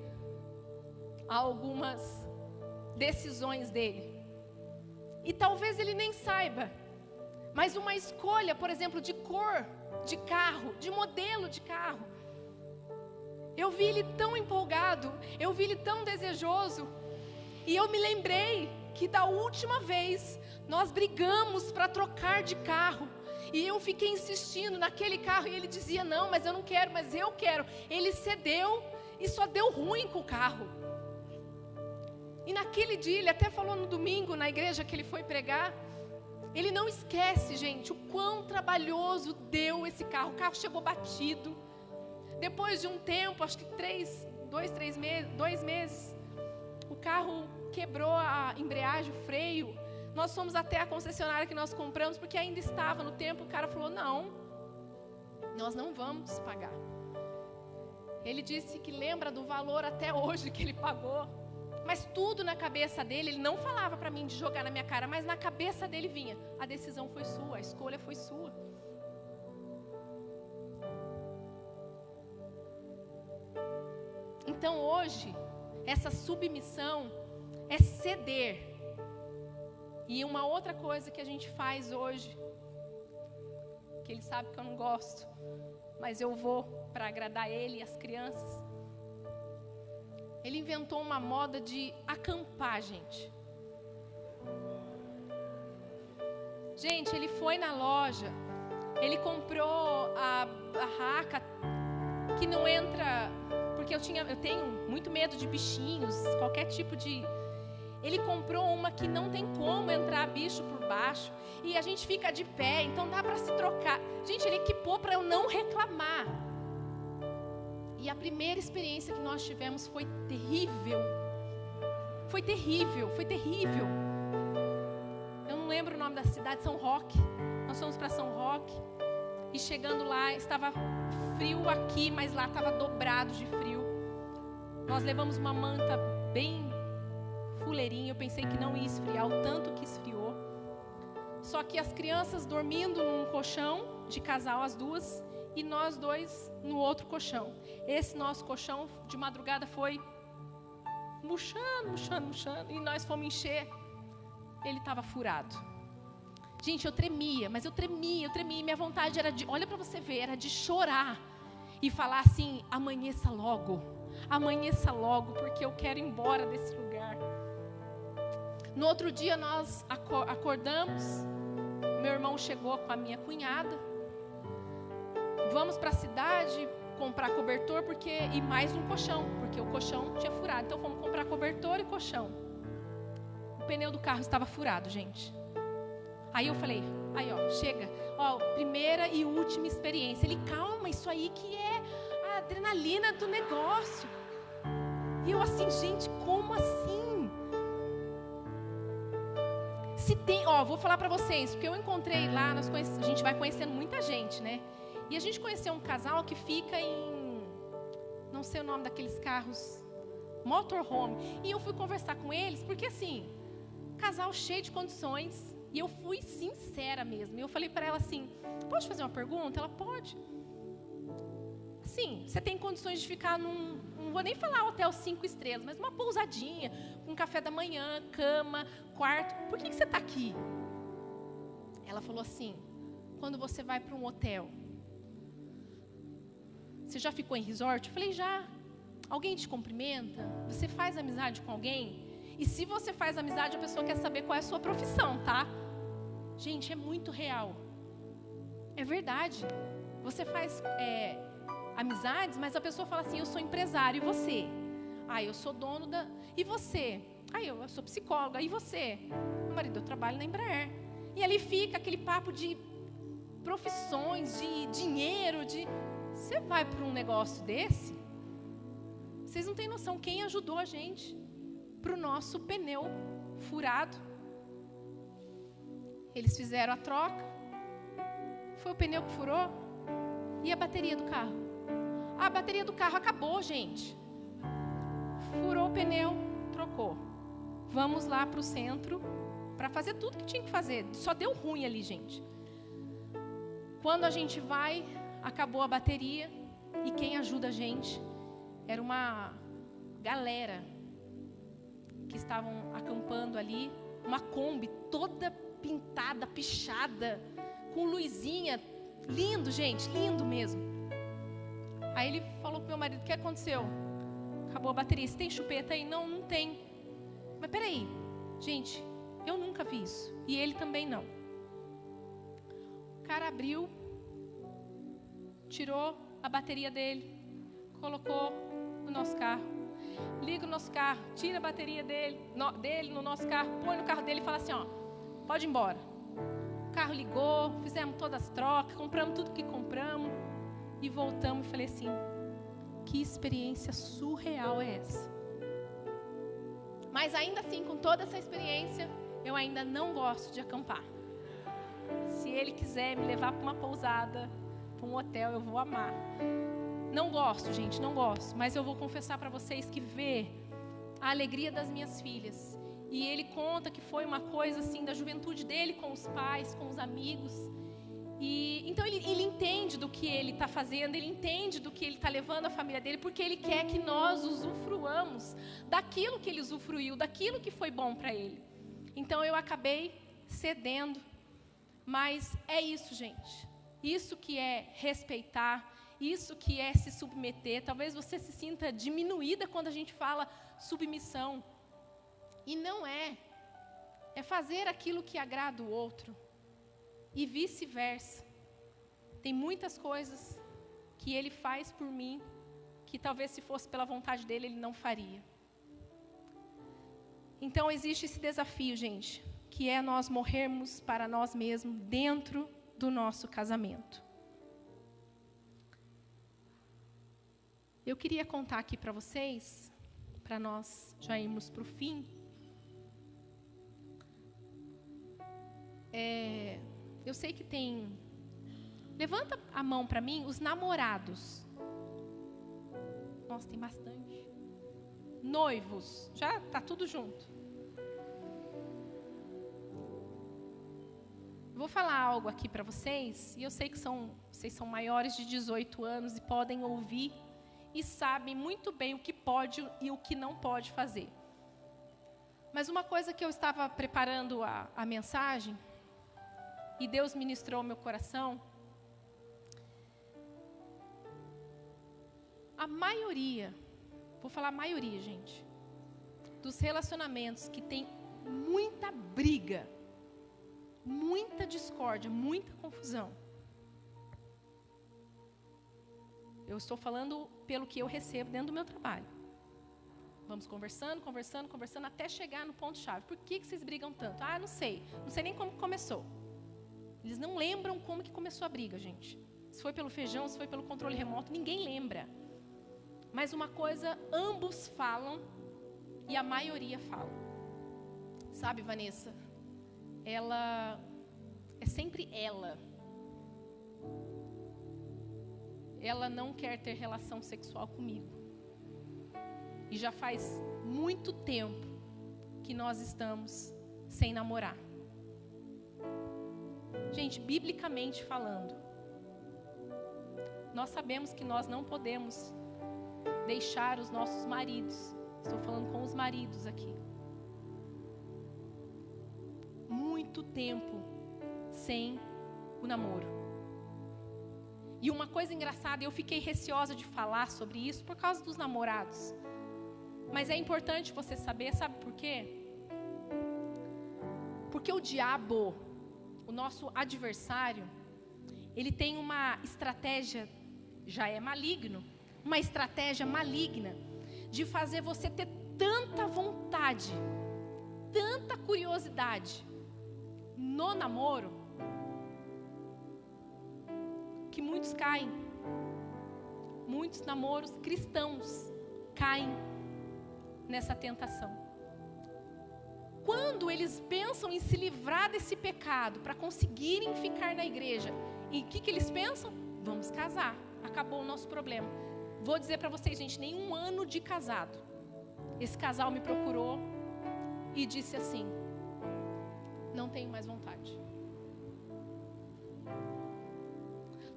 a algumas decisões dele. E talvez ele nem saiba, mas uma escolha, por exemplo, de cor de carro, de modelo de carro, eu vi ele tão empolgado, eu vi ele tão desejoso, e eu me lembrei que da última vez nós brigamos para trocar de carro. E eu fiquei insistindo naquele carro e ele dizia, não, mas eu não quero, mas eu quero. Ele cedeu e só deu ruim com o carro. E naquele dia, ele até falou no domingo, na igreja que ele foi pregar, ele não esquece, gente, o quão trabalhoso deu esse carro. O carro chegou batido. Depois de um tempo, acho que 2 meses, o carro quebrou a embreagem, o freio. Nós fomos até a concessionária que nós compramos, porque ainda estava no tempo. O cara falou, não, nós não vamos pagar. Ele disse que lembra do valor até hoje que ele pagou. Mas tudo na cabeça dele, ele não falava para mim de jogar na minha cara, mas na cabeça dele vinha, a decisão foi sua, a escolha foi sua. Então hoje, essa submissão é ceder. E uma outra coisa que a gente faz hoje, que ele sabe que eu não gosto, mas eu vou para agradar ele e as crianças. Ele inventou uma moda de acampar, gente. Gente, ele foi na loja, ele comprou a barraca que não entra, porque eu tenho muito medo de bichinhos, qualquer tipo de... Ele comprou uma que não tem como entrar bicho por baixo. E a gente fica de pé, então dá para se trocar. Gente, ele equipou para eu não reclamar. E a primeira experiência que nós tivemos foi terrível. Foi terrível, foi terrível. Eu não lembro o nome da cidade, São Roque. Nós fomos para São Roque. E chegando lá, estava frio aqui, mas lá estava dobrado de frio. Nós levamos uma manta bem fuleirinho, eu pensei que não ia esfriar, o tanto que esfriou. Só que as crianças dormindo num colchão, de casal as duas, e nós dois no outro colchão. Esse nosso colchão de madrugada foi murchando, e nós fomos encher, ele estava furado. Gente, eu tremia, mas eu tremia, e minha vontade era de, olha para você ver, era de chorar e falar assim, amanheça logo, porque eu quero ir embora desse lugar. No outro dia nós acordamos, meu irmão chegou com a minha cunhada, vamos para a cidade comprar cobertor e mais um colchão, porque o colchão tinha furado, então fomos comprar cobertor e colchão. O pneu do carro estava furado, gente. Aí eu falei, chega, primeira e última experiência. Ele, calma, isso aí que é a adrenalina do negócio. E eu assim, gente, como assim? Se tem, vou falar para vocês, porque eu encontrei lá, a gente vai conhecendo muita gente, né? E a gente conheceu um casal que fica em, não sei o nome daqueles carros, motorhome. E eu fui conversar com eles, porque assim, casal cheio de condições, e eu fui sincera mesmo. E eu falei para ela assim, pode fazer uma pergunta? Ela, pode. Assim, você tem condições de ficar não vou nem falar hotel 5 estrelas, mas uma pousadinha, com café da manhã, cama, quarto. Por que você está aqui? Ela falou assim, quando você vai para um hotel, você já ficou em resort? Eu falei, já. Alguém te cumprimenta? Você faz amizade com alguém? E se você faz amizade, a pessoa quer saber qual é a sua profissão, tá? Gente, é muito real. É verdade. Você faz amizades, mas a pessoa fala assim, eu sou empresário, e você? Eu sou dono da... E você? Eu sou psicóloga, e você? Meu marido, eu trabalho na Embraer. E ali fica aquele papo de profissões, de dinheiro, de... Você vai para um negócio desse? Vocês não têm noção quem ajudou a gente para o nosso pneu furado. Eles fizeram a troca. Foi o pneu que furou. E a bateria do carro? A bateria do carro acabou, gente. Furou o pneu, trocou. Vamos lá para o centro para fazer tudo que tinha que fazer. Só deu ruim ali, gente. Quando a gente vai, acabou a bateria. E quem ajuda a gente era uma galera que estavam acampando ali. Uma Kombi toda pintada, pichada, com luzinha. Lindo, gente, lindo mesmo. Aí ele falou pro meu marido, o que aconteceu? Acabou a bateria, você tem chupeta aí? Não, não tem. Mas peraí, Gente, eu nunca vi isso. E ele também não. O cara abriu, tirou a bateria dele, colocou no nosso carro. Liga o nosso carro, tira a bateria dele no nosso carro, põe no carro dele e fala assim, ó, pode ir embora. O carro ligou, fizemos todas as trocas, compramos tudo que compramos e voltamos e falei assim, que experiência surreal é essa? Mas ainda assim, com toda essa experiência, eu ainda não gosto de acampar. Se ele quiser me levar para uma pousada, para um hotel, eu vou amar. Não gosto, gente, não gosto. Mas eu vou confessar para vocês que ver a alegria das minhas filhas. E ele conta que foi uma coisa assim da juventude dele com os pais, com os amigos. E então ele entende do que ele está fazendo, ele entende do que ele está levando a família dele, porque ele quer que nós usufruamos daquilo que ele usufruiu, daquilo que foi bom para ele. Então eu acabei cedendo, mas é isso, gente. Isso que é respeitar, isso que é se submeter. Talvez você se sinta diminuída quando a gente fala submissão. E não é. É fazer aquilo que agrada o outro. E vice-versa. Tem muitas coisas que ele faz por mim, que talvez se fosse pela vontade dele, ele não faria. Então existe esse desafio, gente, que é nós morrermos para nós mesmos dentro do nosso casamento. Eu queria contar aqui para vocês, para nós já irmos para o fim. Eu sei que tem... Levanta a mão para mim, os namorados. Nossa, tem bastante. Noivos, já está tudo junto. Vou falar algo aqui para vocês, e eu sei que vocês são maiores de 18 anos e podem ouvir e sabem muito bem o que pode e o que não pode fazer. Mas uma coisa que eu estava preparando a mensagem, e Deus ministrou ao meu coração, a maioria, vou falar a maioria, gente, dos relacionamentos que tem muita briga, muita discórdia, muita confusão. Eu estou falando pelo que eu recebo dentro do meu trabalho. Vamos conversando, até chegar no ponto-chave. Por que vocês brigam tanto? Ah, não sei nem como começou. Eles não lembram como que começou a briga, gente. Se foi pelo feijão, se foi pelo controle remoto, ninguém lembra. Mas uma coisa, ambos falam e a maioria fala. Sabe, Vanessa? Ela é sempre ela. Ela não quer ter relação sexual comigo. E já faz muito tempo que nós estamos sem namorar. Gente, biblicamente falando, nós sabemos que nós não podemos deixar os nossos maridos. Estou falando com os maridos aqui. Muito tempo sem o namoro. E uma coisa engraçada, eu fiquei receosa de falar sobre isso por causa dos namorados. Mas é importante você saber, sabe por quê? Porque o diabo, o nosso adversário, ele tem uma estratégia, já é maligno, uma estratégia maligna de fazer você ter tanta vontade, tanta curiosidade no namoro, que muitos caem. Muitos namoros cristãos caem nessa tentação. Quando eles pensam em se livrar desse pecado para conseguirem ficar na igreja, e o que eles pensam? Vamos casar, acabou o nosso problema. Vou dizer para vocês, gente, nem um ano de casado, esse casal me procurou e disse assim: não tenho mais vontade.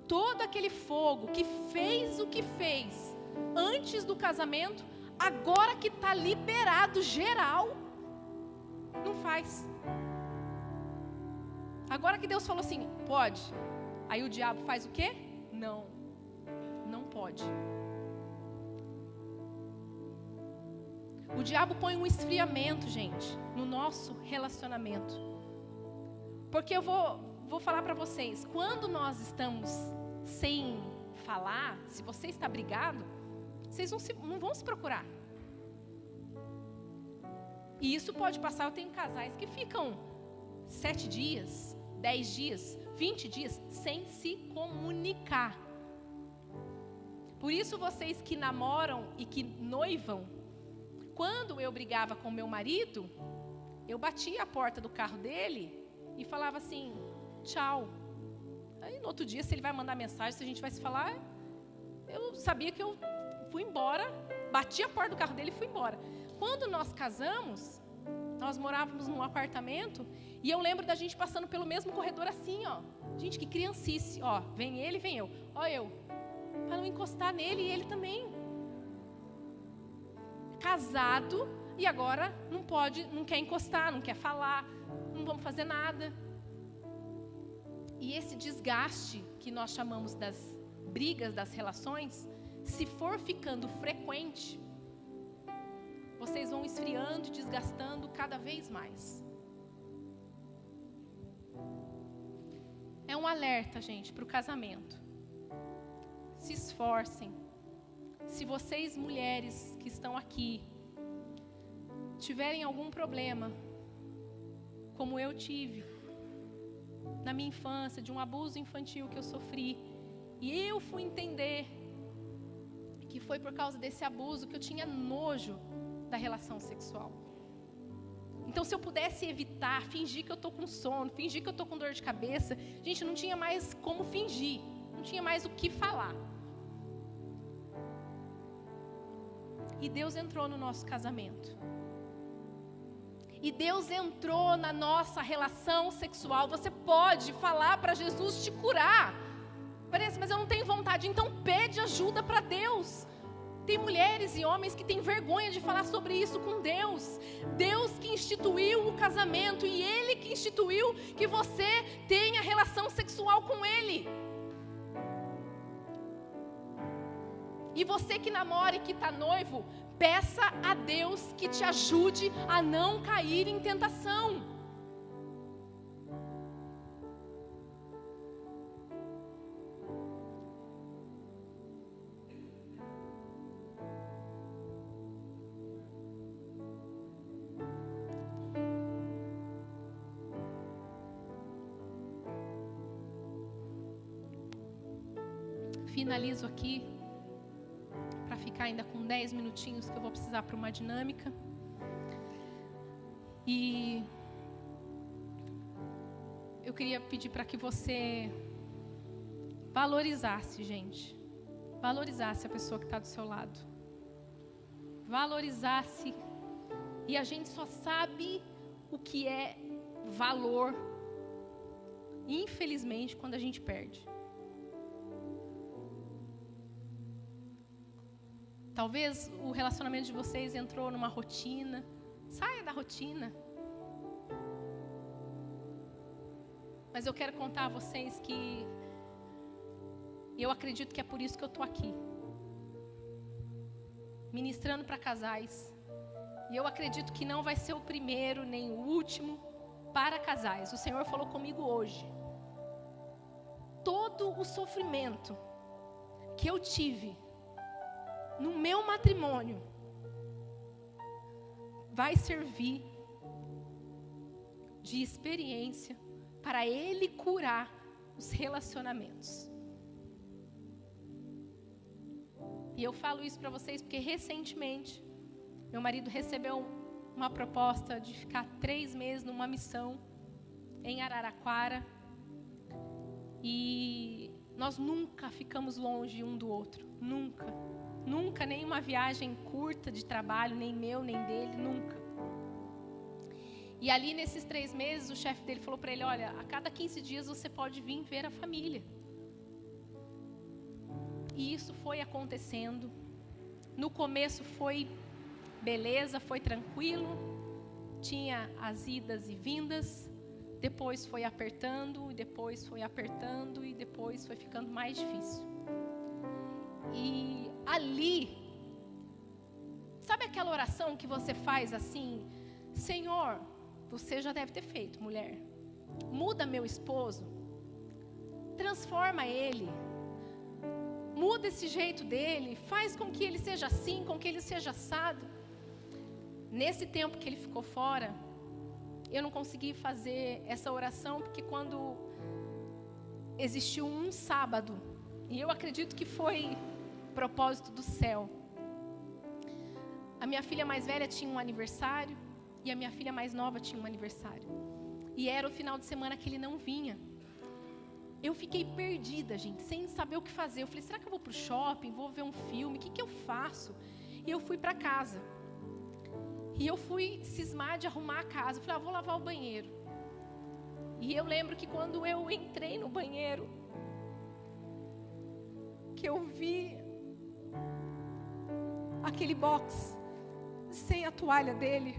Todo aquele fogo que fez o que fez antes do casamento, agora que está liberado geral, não faz. Agora que Deus falou assim, pode. Aí o diabo faz o quê? Não pode. O diabo põe um esfriamento, gente, no nosso relacionamento. Porque eu vou falar para vocês, quando nós estamos sem falar, se você está brigado, vocês não vão se procurar. E isso pode passar, eu tenho casais que ficam 7 dias, 10 dias, 20 dias, sem se comunicar. Por isso vocês que namoram e que noivam, quando eu brigava com meu marido, eu batia a porta do carro dele e falava assim, tchau. Aí no outro dia, se ele vai mandar mensagem, se a gente vai se falar, eu sabia que eu fui embora, bati a porta do carro dele e fui embora. Quando nós casamos, nós morávamos num apartamento e eu lembro da gente passando pelo mesmo corredor assim, ó. Gente, que criancice, ó, vem ele, vem eu. Ó eu, para não encostar nele e ele também. Casado e agora não pode, não quer encostar, não quer falar, não vamos fazer nada. E esse desgaste que nós chamamos das brigas, das relações, se for ficando frequente, vocês vão esfriando e desgastando cada vez mais. É um alerta, gente, para o casamento. Se esforcem. Se vocês, mulheres que estão aqui, tiverem algum problema, como eu tive, na minha infância, de um abuso infantil que eu sofri, e eu fui entender que foi por causa desse abuso que eu tinha nojo da relação sexual. Então, se eu pudesse evitar, fingir que eu estou com sono, fingir que eu estou com dor de cabeça, gente, não tinha mais como fingir, não tinha mais o que falar. E Deus entrou no nosso casamento. E Deus entrou na nossa relação sexual. Você pode falar para Jesus te curar. Parece, mas eu não tenho vontade. Então pede ajuda para Deus. Tem mulheres e homens que têm vergonha de falar sobre isso com Deus. Deus que instituiu o casamento e Ele que instituiu que você tenha relação sexual com Ele. E você que namora e que está noivo, peça a Deus que te ajude a não cair em tentação. Finalizo aqui, para ficar ainda com 10 minutinhos, que eu vou precisar para uma dinâmica. E eu queria pedir para que você valorizasse, gente. Valorizasse a pessoa que está do seu lado. Valorizasse. E a gente só sabe o que é valor, infelizmente, quando a gente perde. Talvez o relacionamento de vocês entrou numa rotina. Saia da rotina. Mas eu quero contar a vocês que eu acredito que é por isso que eu estou aqui, ministrando para casais. E eu acredito que não vai ser o primeiro nem o último para casais. O Senhor falou comigo hoje. Todo o sofrimento que eu tive no meu matrimônio vai servir de experiência para Ele curar os relacionamentos. E eu falo isso para vocês porque recentemente meu marido recebeu uma proposta de ficar 3 meses numa missão em Araraquara. E nós nunca ficamos longe um do outro, nunca. Nunca, nem uma viagem curta de trabalho, nem meu, nem dele, nunca. E ali nesses 3 meses, o chefe dele falou para ele, olha, a cada 15 dias você pode vir ver a família. E isso foi acontecendo. No começo foi beleza, foi tranquilo. Tinha as idas e vindas. Depois foi apertando, e depois foi apertando, e depois foi ficando mais difícil. E ali, Sabe aquela oração que você faz assim? Senhor, você já deve ter feito, mulher. Muda meu esposo. Transforma ele. Muda esse jeito dele. Faz com que ele seja assim, com que ele seja assado. Nesse tempo que ele ficou fora, eu não consegui fazer essa oração, porque quando existiu um sábado, e eu acredito que foi propósito do céu, a minha filha mais velha tinha um aniversário e a minha filha mais nova tinha um aniversário. E era o final de semana que ele não vinha. Eu fiquei perdida, gente, sem saber o que fazer. Eu falei, será que eu vou pro shopping, vou ver um filme, o que eu faço? E eu fui para casa. E eu fui cismar de arrumar a casa. Eu falei, vou lavar o banheiro. E eu lembro que quando eu entrei no banheiro, que eu vi aquele box sem a toalha dele,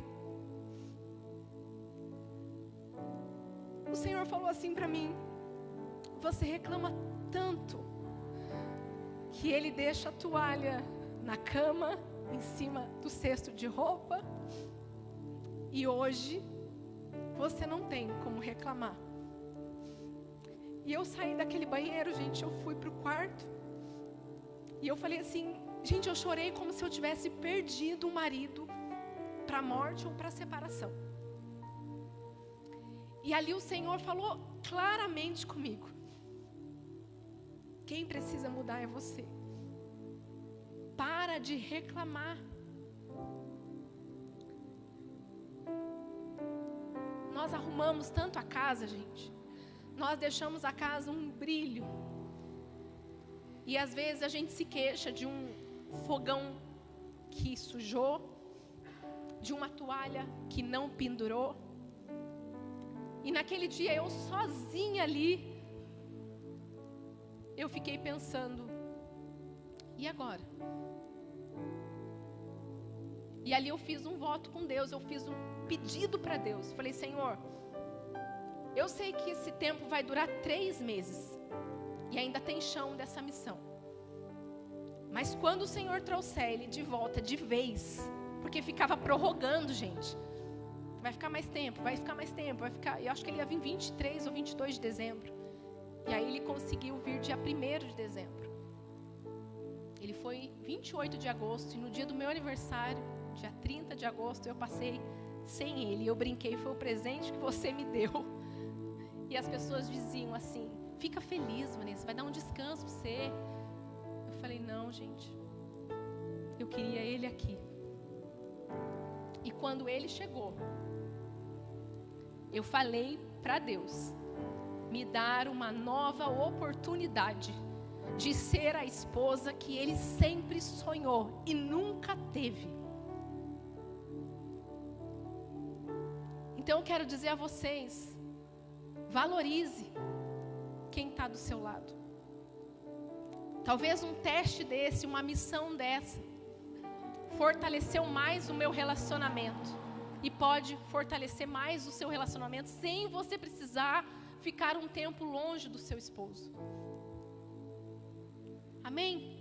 o Senhor falou assim para mim, você reclama tanto que ele deixa a toalha na cama, em cima do cesto de roupa, e hoje você não tem como reclamar. E eu saí daquele banheiro, gente, eu fui pro quarto e eu falei assim, gente, eu chorei como se eu tivesse perdido um marido para a morte ou para a separação. E ali o Senhor falou claramente comigo, quem precisa mudar é você. Para de reclamar. Nós arrumamos tanto a casa, gente. Nós deixamos a casa um brilho. E às vezes a gente se queixa de um fogão que sujou, de uma toalha que não pendurou. E naquele dia eu sozinha ali, eu fiquei pensando, e agora? E ali eu fiz um voto com Deus, eu fiz um pedido para Deus. Falei, Senhor, eu sei que esse tempo vai durar 3 meses. E ainda tem chão dessa missão. Mas quando o Senhor trouxer ele de volta de vez, porque ficava prorrogando, gente. Vai ficar mais tempo, vai ficar mais tempo, vai ficar... Eu acho que ele ia vir 23 ou 22 de dezembro. E aí ele conseguiu vir dia 1º de dezembro. Ele foi 28 de agosto e no dia do meu aniversário, dia 30 de agosto, eu passei sem ele. Eu brinquei, foi o presente que você me deu. E as pessoas diziam assim, fica feliz, Vanessa, vai dar um descanso para você. Eu falei, não, gente, eu queria ele aqui. E quando ele chegou, eu falei para Deus, me dar uma nova oportunidade de ser a esposa que ele sempre sonhou e nunca teve. Então eu quero dizer a vocês, valorize quem está do seu lado. Talvez um teste desse, uma missão dessa, fortaleceu mais o meu relacionamento. E pode fortalecer mais o seu relacionamento sem você precisar ficar um tempo longe do seu esposo. Amém?